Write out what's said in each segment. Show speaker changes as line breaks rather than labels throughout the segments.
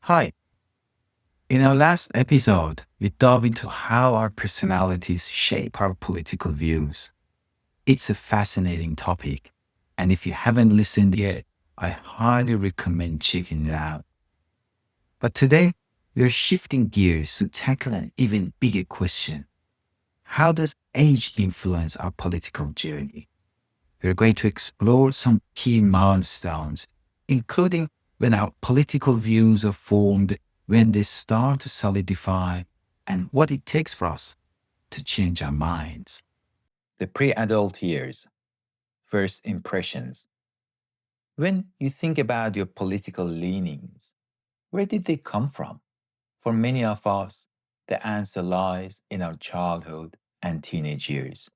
Hi. In our last episode, we dove into how our personalities shape our political views. It's a fascinating topic, and if you haven't listened yet, I highly recommend checking it out. But today, we're shifting gears to tackle an even bigger question. How does age influence our political journey? We're going to explore some key milestones, including when our political views are formed, when they start to solidify, and what it takes for us to change our minds.
The pre adult years, first impressions. When you think about your political leanings, where did they come from? For many of us, the answer lies in our childhood and teenage years.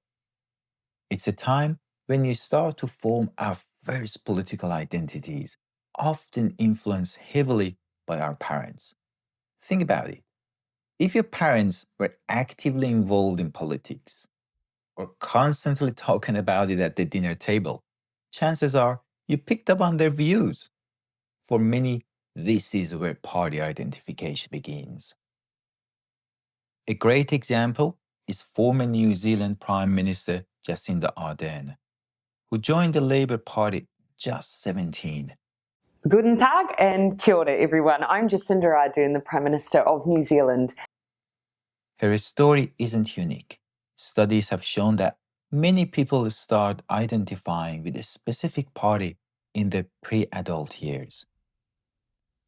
It's a time when you start to form our first political identities, often influenced heavily by our parents. Think about it. If your parents were actively involved in politics, or constantly talking about it at the dinner table, chances are you picked up on their views. For many, this is where party identification begins. A great example is former New Zealand Prime Minister Jacinda Ardern, who joined the Labour Party just 17.
Guten Tag and kia ora, everyone. I'm Jacinda Ardern, the Prime Minister of New Zealand.
Her story isn't unique. Studies have shown that many people start identifying with a specific party in their pre adult years.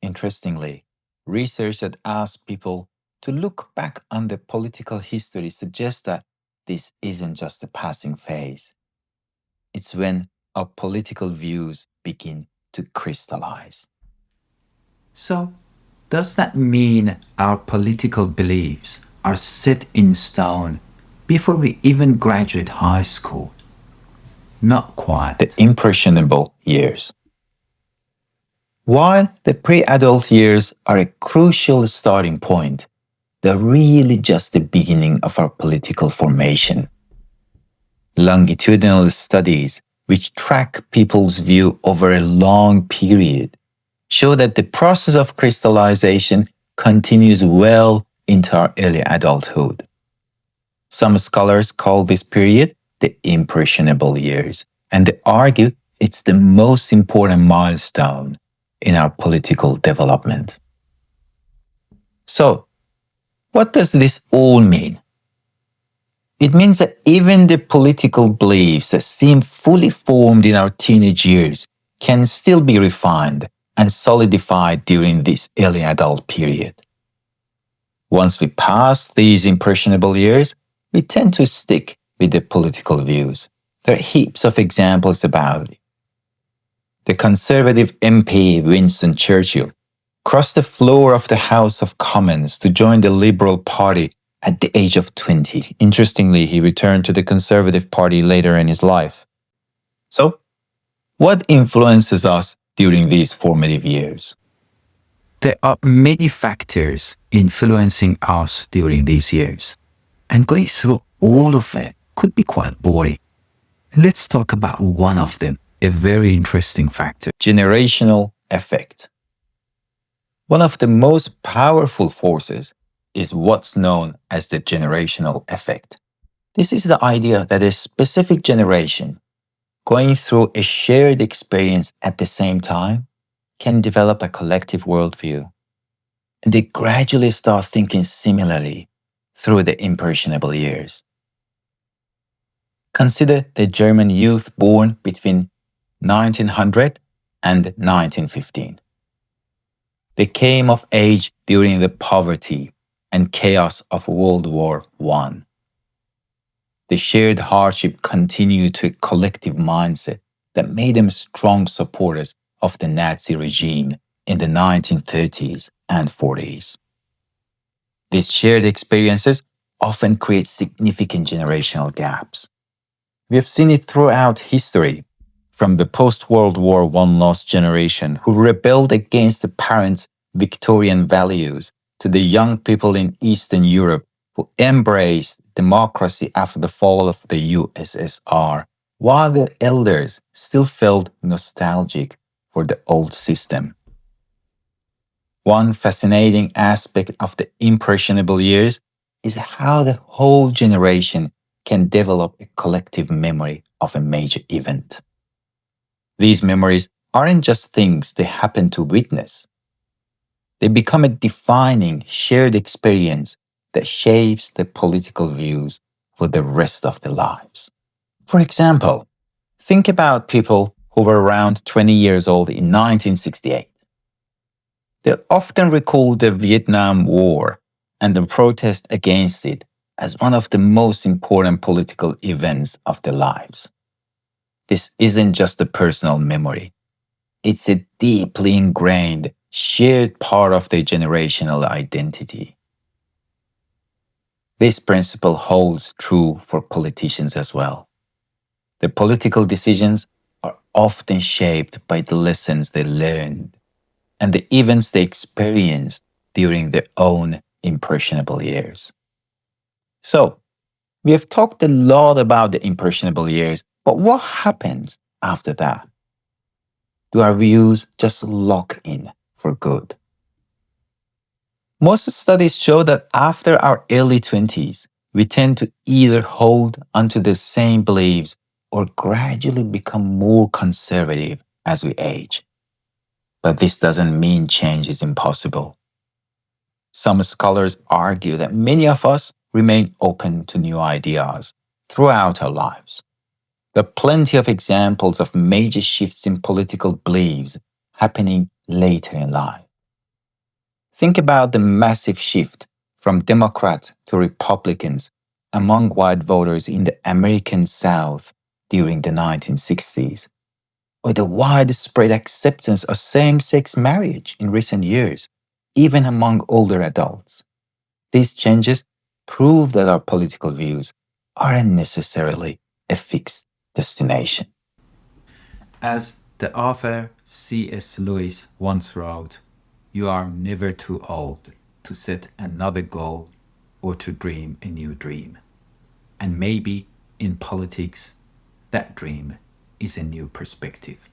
Interestingly, research that asks people to look back on their political history suggests that this isn't just a passing phase. It's when our political views begin to crystallize.
So, does that mean our political beliefs are set in stone before we even graduate high school? Not quite.
The impressionable years. While the pre adult years are a crucial starting point, they're really just the beginning of our political formation. Longitudinal studies, which track people's view over a long period, show that the process of crystallization continues well into our early adulthood. Some scholars call this period the impressionable years, and they argue it's the most important milestone in our political development. So, what does this all mean? It means that even the political beliefs that seem fully formed in our teenage years can still be refined and solidified during this early adult period. Once we pass these impressionable years, we tend to stick with the political views. There are heaps of examples about it. The Conservative MP Winston Churchill crossed the floor of the House of Commons to join the Liberal Party at the age of 20. Interestingly, he returned to the Conservative Party later in his life. So, what influences us during these formative years?
There are many factors influencing us during these years, and going through all of it could be quite boring. Let's talk about one of them, a very interesting factor.
Generational effect. One of the most powerful forces is what's known as the generational effect. This is the idea that a specific generation going through a shared experience at the same time can develop a collective worldview. And they gradually start thinking similarly through the impressionable years. Consider the German youth born between 1900 and 1915. They came of age during the poverty and chaos of World War I. The shared hardship continued to a collective mindset that made them strong supporters of the Nazi regime in the 1930s and 40s. These shared experiences often create significant generational gaps. We have seen it throughout history, from the post-World War I lost generation who rebelled against the parents' Victorian values to the young people in Eastern Europe who embraced democracy after the fall of the USSR, while the elders still felt nostalgic for the old system. One fascinating aspect of the impressionable years is how the whole generation can develop a collective memory of a major event. These memories aren't just things they happen to witness. They become a defining shared experience that shapes their political views for the rest of their lives. For example, think about people who were around 20 years old in 1968. They often recall the Vietnam War and the protest against it as one of the most important political events of their lives. This isn't just a personal memory. It's a deeply ingrained, shared part of their generational identity. This principle holds true for politicians as well. Their political decisions are often shaped by the lessons they learned and the events they experienced during their own impressionable years. So, we have talked a lot about the impressionable years, but what happens after that? Do our views just lock in for good? Most studies show that after our early 20s, we tend to either hold onto the same beliefs or gradually become more conservative as we age. But this doesn't mean change is impossible. Some scholars argue that many of us remain open to new ideas throughout our lives. There are plenty of examples of major shifts in political beliefs happening later in life. Think about the massive shift from Democrats to Republicans among white voters in the American South during the 1960s, or the widespread acceptance of same-sex marriage in recent years, even among older adults. These changes prove that our political views aren't necessarily a fixed destination.
As the author C.S. Lewis once wrote, "You are never too old to set another goal or to dream a new dream." And maybe in politics, that dream is a new perspective.